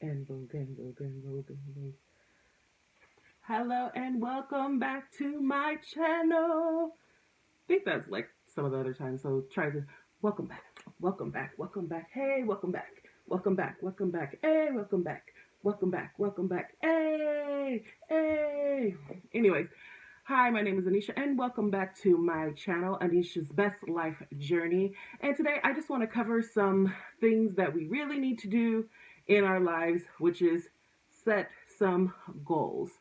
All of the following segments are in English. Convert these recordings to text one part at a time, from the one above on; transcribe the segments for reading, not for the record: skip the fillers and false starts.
And vogue and vogue and vogue and vogue. Hello and welcome back to my channel. I think that's like some of the other times. So try to welcome back, welcome back, welcome back. Hey, welcome back, welcome back, welcome back. Hey, welcome back, welcome back, welcome back. Hey, hey. Anyways, hi, my name is Anisha, and welcome back to my channel, Anisha's Best Life Journey. And today I just want to cover some things that we really need to do in our lives, which is set some goals.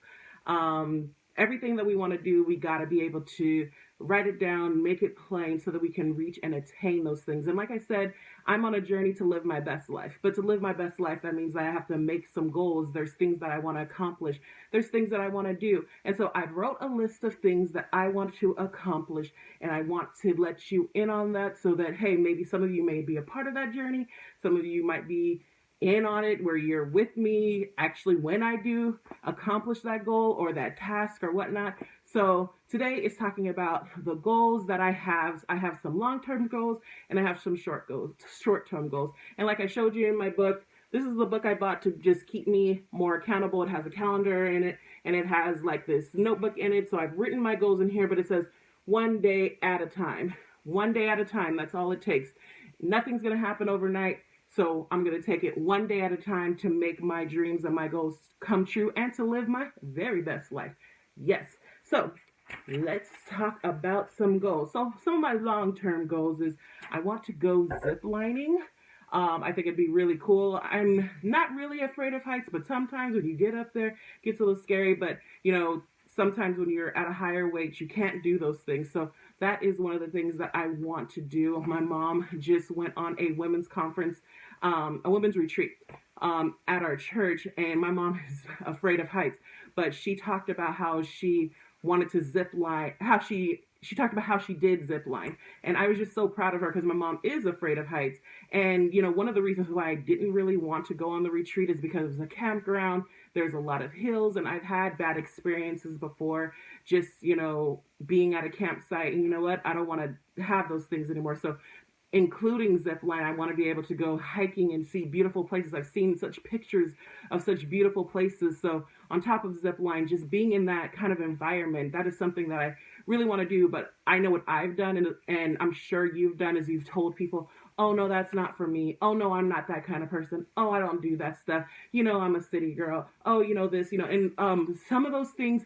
Everything that we want to do, we got to be able to write it down, make it plain so that we can reach and attain those things. And like I said, I'm on a journey to live my best life. But to live my best life, that means I have to make some goals. There's things that I want to accomplish. There's things that I want to do. And so I wrote a list of things that I want to accomplish. And I want to let you in on that so that, hey, maybe some of you may be a part of that journey. Some of you might be in on it where you're with me actually when I do accomplish that goal or that task or whatnot. So today is talking about the goals that I have. I have some long-term goals and I have some short-term goals. And like I showed you in my book, this is the book I bought to just keep me more accountable. It has a calendar in it and it has like this notebook in it. So I've written my goals in here, but it says one day at a time. One day at a time. That's all it takes. Nothing's going to happen overnight. So I'm going to take it one day at a time to make my dreams and my goals come true and to live my very best life. Yes. So let's talk about some goals. So some of my long-term goals is I want to go zip lining. I think it'd be really cool. I'm not really afraid of heights, but sometimes when you get up there, it gets a little scary. But, sometimes when you're at a higher weight, you can't do those things. So that is one of the things that I want to do. My mom just went on a women's conference, a women's retreat at our church, and my mom is afraid of heights, but she talked about how she wanted to zip line, how she talked about how she did zip line. And I was just so proud of her because my mom is afraid of heights. And, one of the reasons why I didn't really want to go on the retreat is because it was a campground. There's a lot of hills and I've had bad experiences before just, being at a campsite. And you know what? I don't want to have those things anymore. So including zip line, I want to be able to go hiking and see beautiful places. I've seen such pictures of such beautiful places. So on top of zip line, just being in that kind of environment, that is something that I really want to do. But I know what I've done, and I'm sure you've done, is you've told people, oh no, that's not for me. Oh no, I'm not that kind of person. Oh, I don't do that stuff. I'm a city girl. Oh, this, and some of those things,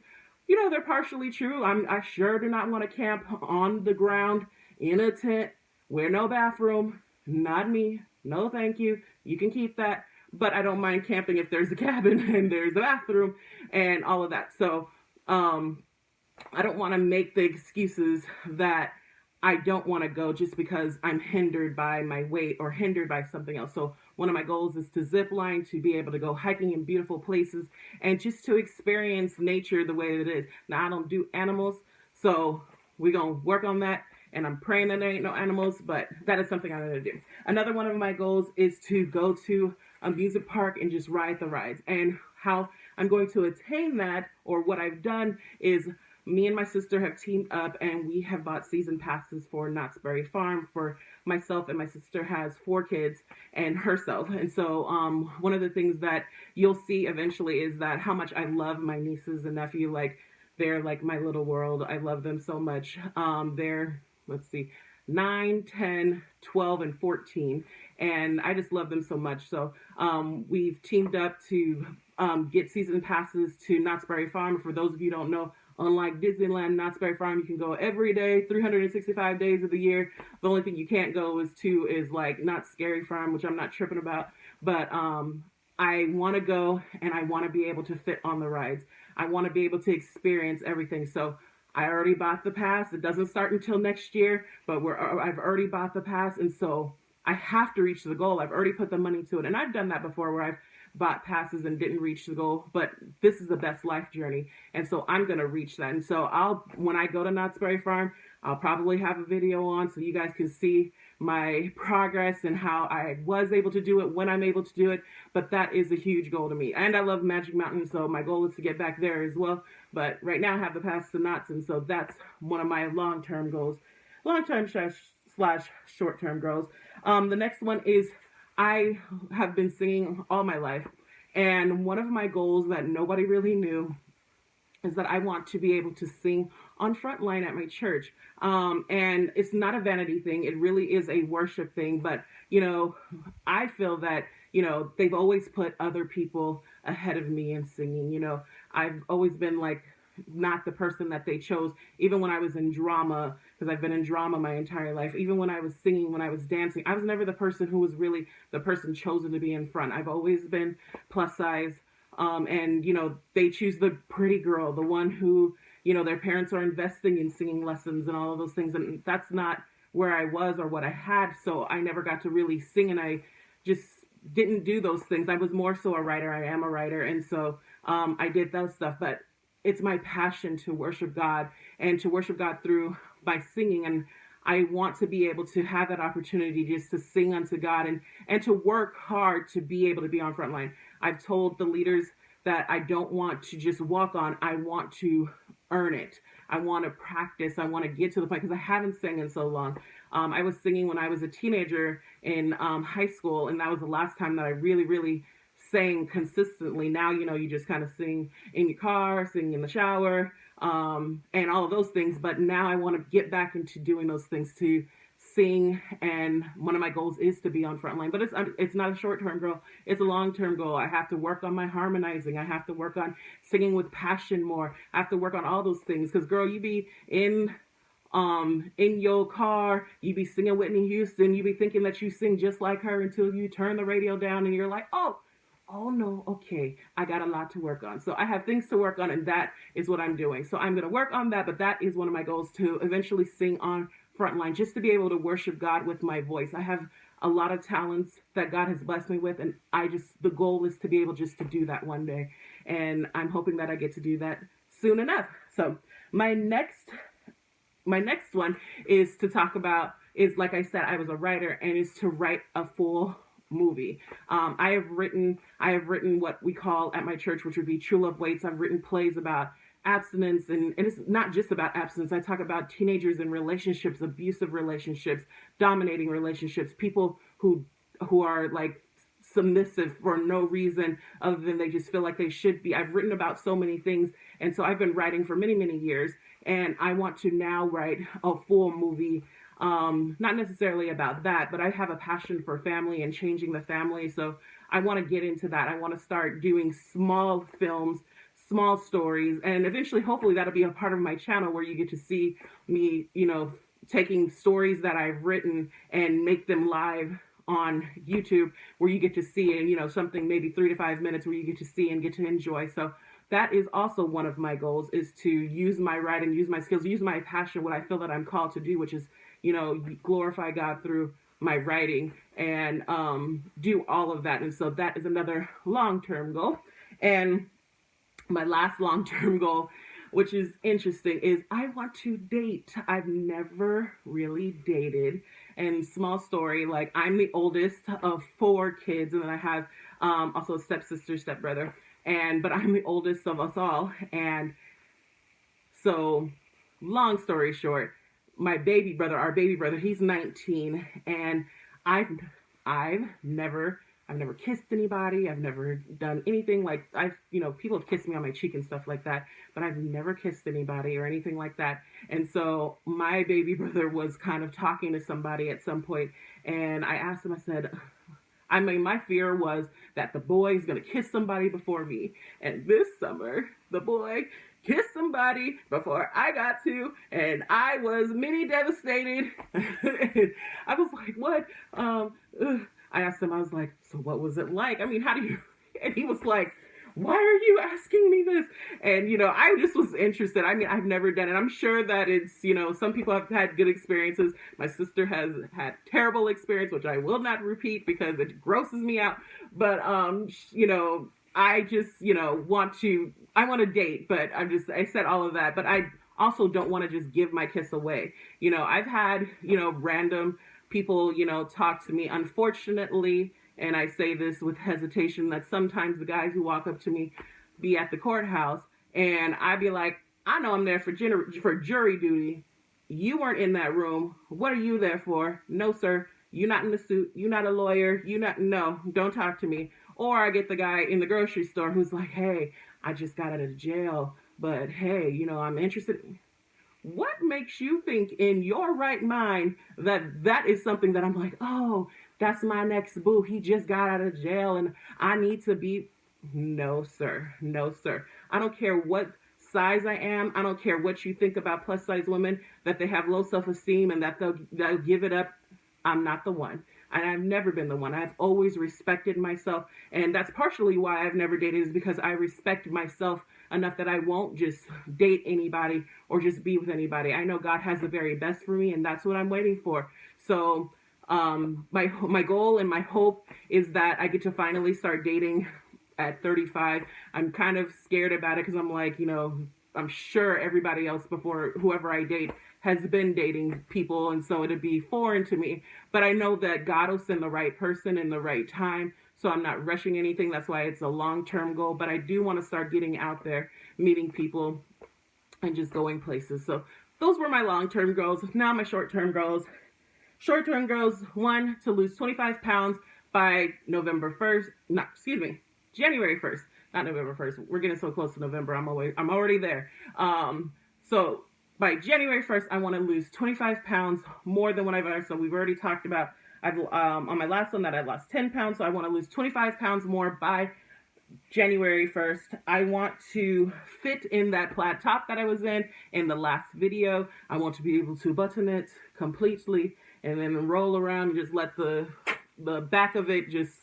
they're partially true. I sure do not want to camp on the ground in a tent where no bathroom. Not me. No, thank you. You can keep that. But I don't mind camping if there's a cabin and there's a bathroom and all of that. So, I don't want to make the excuses that I don't want to go just because I'm hindered by my weight or hindered by something else. So one of my goals is to zip line, to be able to go hiking in beautiful places and just to experience nature the way it is. Now, I don't do animals, so we're going to work on that. And I'm praying that there ain't no animals, but that is something I'm going to do. Another one of my goals is to go to a music park and just ride the rides. And how I'm going to attain that, or what I've done, is me and my sister have teamed up and we have bought season passes for Knott's Berry Farm for myself, and my sister has 4 kids and herself. And so one of the things that you'll see eventually is that how much I love my nieces and nephew. Like, they're like my little world. I love them so much. They're, let's see, 9, 10, 12, and 14. And I just love them so much. So we've teamed up to get season passes to Knott's Berry Farm. For those of you who don't know, unlike Disneyland, Knott's Berry Farm, you can go every day, 365 days of the year. The only thing you can't go is like Knott's Scary Farm, which I'm not tripping about. But I want to go and I want to be able to fit on the rides. I want to be able to experience everything. So I already bought the pass. It doesn't start until next year, but I've already bought the pass, and so I have to reach the goal. I've already put the money to it, and I've done that before where I've bought passes and didn't reach the goal, but this is the best life journey, and so I'm going to reach that. And so when I go to Knott's Berry Farm, I'll probably have a video on so you guys can see my progress and how I was able to do it, when I'm able to do it. But that is a huge goal to me. And I love Magic Mountain, so my goal is to get back there as well. But right now I have the pass to Knott's, and so that's one of my long-term goals. Long-term slash short-term goals. The next one is I have been singing all my life, And one of my goals that nobody really knew is that I want to be able to sing on Frontline at my church. And it's not a vanity thing. It really is a worship thing. But, I feel that, they've always put other people ahead of me in singing. I've always been like, not the person that they chose, even when I was in drama, because I've been in drama my entire life. Even when I was singing, when I was dancing, I was never the person who was really the person chosen to be in front. I've always been plus size. And, they choose the pretty girl, the one who, their parents are investing in singing lessons and all of those things. And that's not where I was or what I had. So I never got to really sing, and I just didn't do those things. I was more so a writer. I am a writer. And so I did those stuff. But it's my passion to worship God and to worship God through by singing. And I want to be able to have that opportunity just to sing unto God and to work hard to be able to be on Frontline. I've told the leaders that I don't want to just walk on. I want to earn it. I want to practice. I want to get to the point, because I haven't sang in so long. I was singing when I was a teenager in high school, and that was the last time that I really, really sang consistently. Now, you just kind of sing in your car, sing in the shower, and all of those things. But now I want to get back into doing those things, to sing. And one of my goals is to be on Frontline. But it's not a short-term goal. It's a long-term goal. I have to work on my harmonizing. I have to work on singing with passion more. I have to work on all those things. Because, girl, you be in your car, you be singing Whitney Houston, you be thinking that you sing just like her until you turn the radio down and you're like, oh no, okay, I got a lot to work on. So I have things to work on, and that is what I'm doing. So I'm going to work on that, but that is one of my goals, to eventually sing on Frontline, just to be able to worship God with my voice. I have a lot of talents that God has blessed me with, and the goal is to be able just to do that one day. And I'm hoping that I get to do that soon enough. So my next one is to talk about, is, like I said, I was a writer, and is to write a full movie. I have written what we call at my church, which would be True Love Waits. I've written plays about abstinence, and it's not just about abstinence. I talk about teenagers in relationships, abusive relationships, dominating relationships, people who are like submissive for no reason other than they just feel like they should be. I've written about so many things, and so I've been writing for many, many years, and I want to now write a full movie. Not necessarily about that, but I have a passion for family and changing the family. So I want to get into that. I want to start doing small films, small stories, and eventually, hopefully, that'll be a part of my channel where you get to see me, taking stories that I've written and make them live on YouTube, where you get to see it, something maybe 3 to 5 minutes where you get to see and get to enjoy. So that is also one of my goals, is to use my writing, use my skills, use my passion, what I feel that I'm called to do, which is, glorify God through my writing, and do all of that. And so that is another long-term goal. And my last long-term goal, which is interesting, is I want to date. I've never really dated. And small story, like, I'm the oldest of 4 kids, and then I have also a stepsister, stepbrother, but I'm the oldest of us all. And so, long story short, our baby brother, he's 19, and I've never kissed anybody. I've never done anything like, people have kissed me on my cheek and stuff like that, but I've never kissed anybody or anything like that. And so my baby brother was kind of talking to somebody at some point, and I asked him, I said, my fear was that the boy is going to kiss somebody before me. And this summer, the boy kissed somebody before I got to, and I was mini devastated. I was like, what? I asked him, I was like, so what was it like? I mean, how do you, and he was like, why are you asking me this? And, I just was interested. I mean, I've never done it. I'm sure that it's, some people have had good experiences. My sister has had terrible experience, which I will not repeat because it grosses me out. But, I just, I want to date, but I said all of that, but I also don't want to just give my kiss away. I've had, random people, talk to me. Unfortunately, and I say this with hesitation, that sometimes the guys who walk up to me be at the courthouse, and I'd be like, I know I'm there for jury duty. You weren't in that room. What are you there for? No, sir. you're not in the suit, you're not a lawyer, no, don't talk to me. Or I get the guy in the grocery store who's like, hey, I just got out of jail, but hey, I'm interested. What makes you think in your right mind that that is something that I'm like, oh, that's my next boo. He just got out of jail and I need to be. No, sir. No, sir. I don't care what size I am. I don't care what you think about plus size women, that they have low self esteem and that they'll give it up. I'm not the one. And I've never been the one. I've always respected myself. And that's partially why I've never dated, is because I respect myself enough that I won't just date anybody or just be with anybody. I know God has the very best for me, and that's what I'm waiting for. So my goal and my hope is that I get to finally start dating at 35. I'm kind of scared about it because I'm like, I'm sure everybody else before whoever I date has been dating people, and so it'd be foreign to me. But I know that God will send the right person in the right time, so I'm not rushing anything. That's why it's a long-term goal. But I do want to start getting out there, meeting people, and just going places. So those were my long-term goals. Now my short-term goals. Short-term goals: 1, to lose 25 pounds by November 1st. No, excuse me, January 1st. Not November 1st. We're getting so close to November. I'm already there. So by January 1st, I want to lose 25 pounds more than what I've ever. So we've already talked about, on my last one, that I lost 10 pounds. So I want to lose 25 pounds more by January 1st. I want to fit in that plaid top that I was in the last video. I want to be able to button it completely and then roll around and just let the back of it just,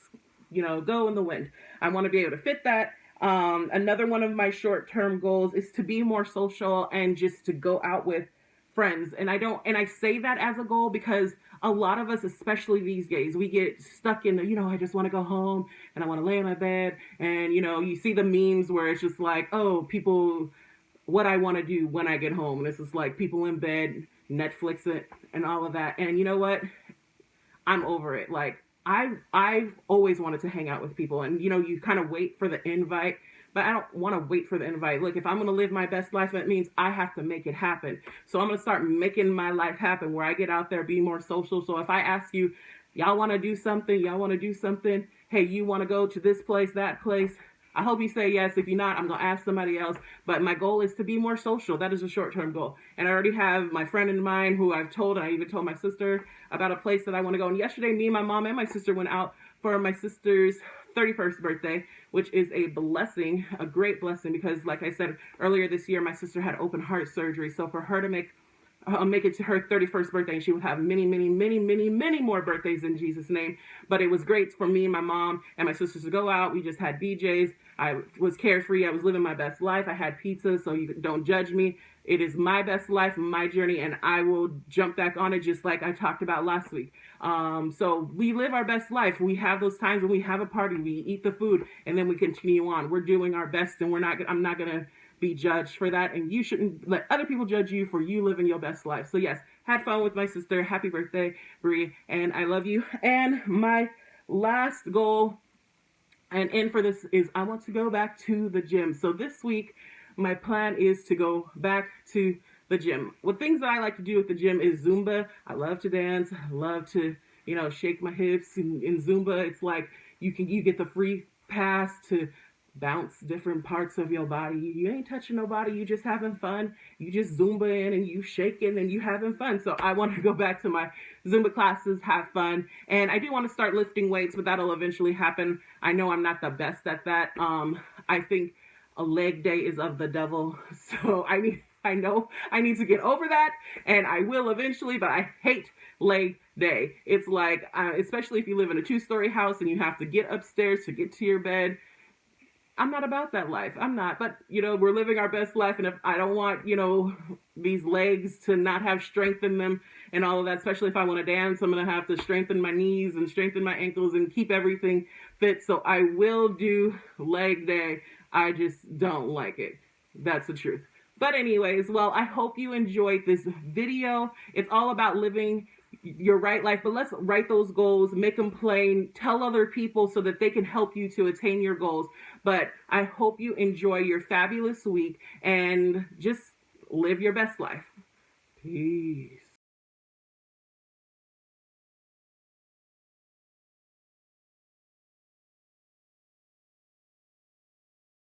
go in the wind. I want to be able to fit that. Another one of my short-term goals is to be more social and just to go out with friends. And I say that as a goal because a lot of us, especially these days, we get stuck in the, I just want to go home and I want to lay in my bed. And, you see the memes where it's just like, oh, people, what I want to do when I get home. And this is like people in bed, Netflix it and all of that. And you know what? I'm over it. Like, I've always wanted to hang out with people, and you kind of wait for the invite, but I don't want to wait for the invite. Look, if I'm going to live my best life, that means I have to make it happen. So I'm going to start making my life happen where I get out there, be more social. So if I ask you, y'all want to do something, hey, you want to go to this place, that place, I hope you say yes. If you're not, I'm going to ask somebody else. But my goal is to be more social. That is a short-term goal. And I already have my friend in mind who I've told, and I even told my sister about a place that I want to go. And yesterday, me and my mom and my sister went out for my sister's 31st birthday, which is a blessing, a great blessing, because like I said earlier this year, my sister had open heart surgery. So for her to make it to her 31st birthday, and she would have many, many, many, many, many more birthdays in Jesus' name. But it was great for me and my mom and my sisters to go out. We just had BJ's. I was carefree. I was living my best life. I had pizza, so you don't judge me. It is my best life, my journey, and I will jump back on it just like I talked about last week. So we live our best life. We have those times when we have a party, we eat the food, and then we continue on. We're doing our best, and I'm not going to be judged for that, and you shouldn't let other people judge you for you living your best life. So yes, had fun with my sister. Happy birthday, Brie, and I love you. And my last goal and end for this is I want to go back to the gym. So this week, my plan is to go back to the gym. What things that I like to do at the gym is Zumba. I love to dance. I love to, shake my hips. In Zumba, it's like you get the free pass to bounce different parts of your body. You ain't touching nobody. You just having fun. You just Zumba in and you shaking and you having fun. So I want to go back to my Zumba classes, have fun. And I do want to start lifting weights, but that'll eventually happen. I know I'm not the best at that. I think a leg day is of the devil. So I know I need to get over that, and I will eventually, but I hate leg day. It's like, especially if you live in a 2-story house and you have to get upstairs to get to your bed. I'm not about that life. I'm not. But, we're living our best life. And if I don't want, these legs to not have strength in them and all of that, especially if I want to dance, I'm going to have to strengthen my knees and strengthen my ankles and keep everything fit. So I will do leg day. I just don't like it. That's the truth. But anyways, well, I hope you enjoyed this video. It's all about living your right life, but let's write those goals, make them plain, tell other people so that they can help you to attain your goals. But I hope you enjoy your fabulous week and just live your best life. Peace.